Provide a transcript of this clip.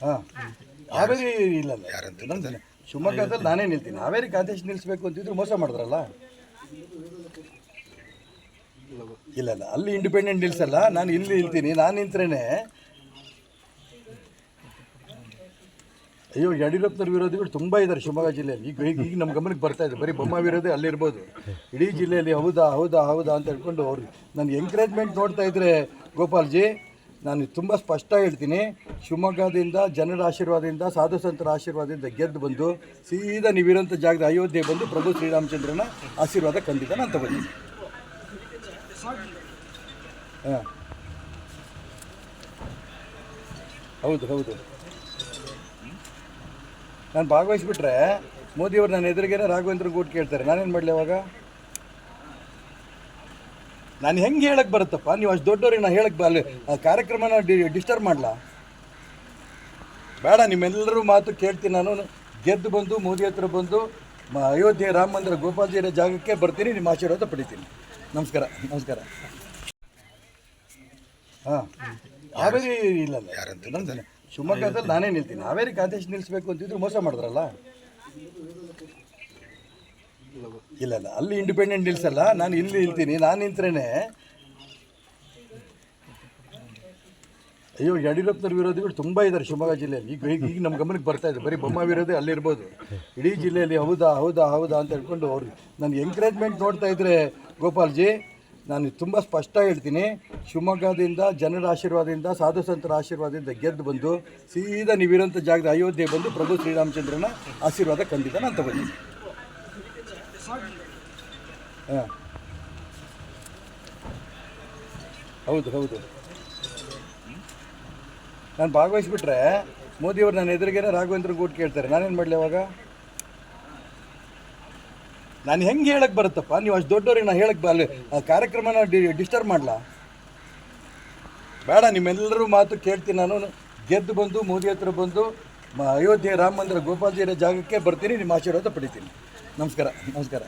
ಹಾಂ ಹಾವೇರಿ ಇಲ್ಲಲ್ಲ ಯಾರಂತ ನಂದು ಶಿವಮೊಗ್ಗದಲ್ಲಿ ನಾನೇ ನಿಲ್ತೀನಿ. ಹಾವೇರಿ ಕಾಂತೇಶ್ ನಿಲ್ಲಿಸ್ಬೇಕು ಅಂತಿದ್ರು ಮೋಸ ಮಾಡಿದ್ರಲ್ಲ. ಇಲ್ಲ ಅಲ್ಲಿ ಇಂಡಿಪೆಂಡೆಂಟ್ ನಿಲ್ಸಲ್ಲ, ನಾನು ಇಲ್ಲಿ ನಿಲ್ತೀನಿ. ನಾನು ನಿಂತ್ರೇನೆ ಅಯ್ಯೋ ಯಡಿಯೂರಪ್ಪನವ್ರ ವಿರೋಧಿಗಳು ತುಂಬ ಇದ್ದಾರೆ ಶಿವಮೊಗ್ಗ ಜಿಲ್ಲೆಯಲ್ಲಿ. ಈಗ ನಮ್ಮ ಗಮನಕ್ಕೆ ಬರ್ತಾ ಇದೆ. ಬರೀ ಬೊಮ್ಮ ವಿರೋಧಿ ಅಲ್ಲಿರ್ಬೋದು, ಇಡೀ ಜಿಲ್ಲೆಯಲ್ಲಿ ಹೌದಾ ಹೌದಾ ಹೌದಾ ಅಂತ ಹೇಳ್ಕೊಂಡು ಅವ್ರು ನನಗೆ ಎಂಕರೇಜ್ಮೆಂಟ್ ನೋಡ್ತಾ ಇದ್ದರೆ ಗೋಪಾಲ್ಜಿ, ನಾನು ತುಂಬ ಸ್ಪಷ್ಟ ಹೇಳ್ತೀನಿ, ಶಿವಮೊಗ್ಗದಿಂದ ಜನರ ಆಶೀರ್ವಾದದಿಂದ ಸಾಧು ಸಂತರ ಆಶೀರ್ವಾದದಿಂದ ಗೆದ್ದು ಬಂದು ಸೀದಾ ನೀವಿರೋಂಥ ಜಾಗದ ಅಯೋಧ್ಯೆ ಬಂದು ಪ್ರಭು ಶ್ರೀರಾಮಚಂದ್ರನ ಆಶೀರ್ವಾದ ಖಂಡಿತ ನಾನು ತಗೊಂಡಿದ್ದೀನಿ. ಹಾಂ ಹೌದು ನಾನು ಭಾಗವಹಿಸ್ಬಿಟ್ರೆ ಮೋದಿಯವರು ನನ್ನ ಎದುರಿಗೇನೆ ರಾಘವೇಂದ್ರ ಗೌಡ್ ಕೇಳ್ತಾರೆ, ನಾನೇನು ಮಾಡಲಿ ಅವಾಗ? ನಾನು ಹೆಂಗೆ ಹೇಳಕ್ಕೆ ಬರುತ್ತಪ್ಪ? ನೀವು ಅಷ್ಟು ದೊಡ್ಡವ್ರಿಗೆ ನಾನು ಹೇಳಕ್ಕೆ ಕಾರ್ಯಕ್ರಮನ ಡಿಸ್ಟರ್ಬ್ ಮಾಡಲ ಬೇಡ. ನಿಮ್ಮೆಲ್ಲರೂ ಮಾತು ಕೇಳ್ತೀನಿ. ನಾನು ಗೆದ್ದು ಬಂದು ಮೋದಿ ಹತ್ರ ಬಂದು ಅಯೋಧ್ಯೆ ರಾಮ ಮಂದಿರ ಗೋಪಾಲ್ಜಿ ಇರೋ ಜಾಗಕ್ಕೆ ಬರ್ತೀನಿ, ನಿಮ್ಮ ಆಶೀರ್ವಾದ ಪಡಿತೀನಿ. ನಮಸ್ಕಾರ. ಹಾಂ ಹಾವೇರಿ ಇಲ್ಲಲ್ಲ ಯಾರಂತ ನಂದು ಶಿವಮೊಗ್ಗದಲ್ಲಿ ನಾನೇ ನಿಲ್ತೀನಿ. ಹಾವೇರಿ ಕಾಂತೇಶ್ ನಿಲ್ಲಿಸ್ಬೇಕು ಅಂತಿದ್ರು ಮೋಸ ಮಾಡಿದ್ರಲ್ಲ. ಇಲ್ಲ ಅಲ್ಲಿ ಇಂಡಿಪೆಂಡೆಂಟ್ ನಿಲ್ಸಲ್ಲ, ನಾನು ಇಲ್ಲಿ ನಿಲ್ತೀನಿ. ನಾನು ನಿಂತ್ರೇನೆ ಅಯ್ಯೋ ಯಡಿಯೂರಪ್ಪನವ್ರ ವಿರೋಧಿಗಳು ತುಂಬ ಇದ್ದಾರೆ ಶಿವಮೊಗ್ಗ ಜಿಲ್ಲೆಯಲ್ಲಿ. ಈಗ ನಮ್ಮ ಗಮನಕ್ಕೆ ಬರ್ತಾ ಇದೆ. ಬರೀ ಬೊಮ್ಮ ವಿರೋಧಿ ಅಲ್ಲಿರ್ಬೋದು, ಇಡೀ ಜಿಲ್ಲೆಯಲ್ಲಿ ಹೌದಾ ಅಂತ ಹೇಳ್ಕೊಂಡು ಅವ್ರು ನನಗೆ ಎಂಕರೇಜ್ಮೆಂಟ್ ನೋಡ್ತಾ ಇದ್ದರೆ ಗೋಪಾಲ್ಜಿ, ನಾನು ತುಂಬ ಸ್ಪಷ್ಟ ಹೇಳ್ತೀನಿ, ಶಿವಮೊಗ್ಗದಿಂದ ಜನರ ಆಶೀರ್ವಾದದಿಂದ ಸಾಧು ಸಂತರ ಆಶೀರ್ವಾದದಿಂದ ಗೆದ್ದು ಬಂದು ಸೀದಾ ನೀವಿರೋಂಥ ಜಾಗದ ಅಯೋಧ್ಯೆ ಬಂದು ಪ್ರಭು ಶ್ರೀರಾಮಚಂದ್ರನ ಆಶೀರ್ವಾದ ಖಂಡಿತ ನಾನು ತಗೊಂಡಿದ್ದೀನಿ. ಹಾಂ ಹೌದು ನಾನು ಭಾಗವಹಿಸ್ಬಿಟ್ರೆ ಮೋದಿಯವರು ನನ್ನ ಎದುರಿಗೇನೆ ರಾಘವೇಂದ್ರ ಗೌಡ್ ಕೇಳ್ತಾರೆ, ನಾನೇನು ಮಾಡಲಿ ಅವಾಗ? ನಾನು ಹೆಂಗೆ ಹೇಳಕ್ಕೆ ಬರುತ್ತಪ್ಪ? ನೀವು ಅಷ್ಟು ದೊಡ್ಡವ್ರಿಗೆ ನಾನು ಹೇಳಕ್ಕೆ ಕಾರ್ಯಕ್ರಮನ ಡಿಸ್ಟರ್ಬ್ ಮಾಡಲ ಬೇಡ. ನಿಮ್ಮೆಲ್ಲರೂ ಮಾತು ಕೇಳ್ತೀನಿ. ನಾನು ಗೆದ್ದು ಬಂದು ಮೋದಿ ಹತ್ರ ಬಂದು ಅಯೋಧ್ಯೆ ರಾಮ ಮಂದಿರ ಗೋಪಾಲ್ಜಿ ಇರೋ ಜಾಗಕ್ಕೆ ಬರ್ತೀನಿ, ನಿಮ್ಮ ಆಶೀರ್ವಾದ ಪಡಿತೀನಿ. ನಮಸ್ಕಾರ.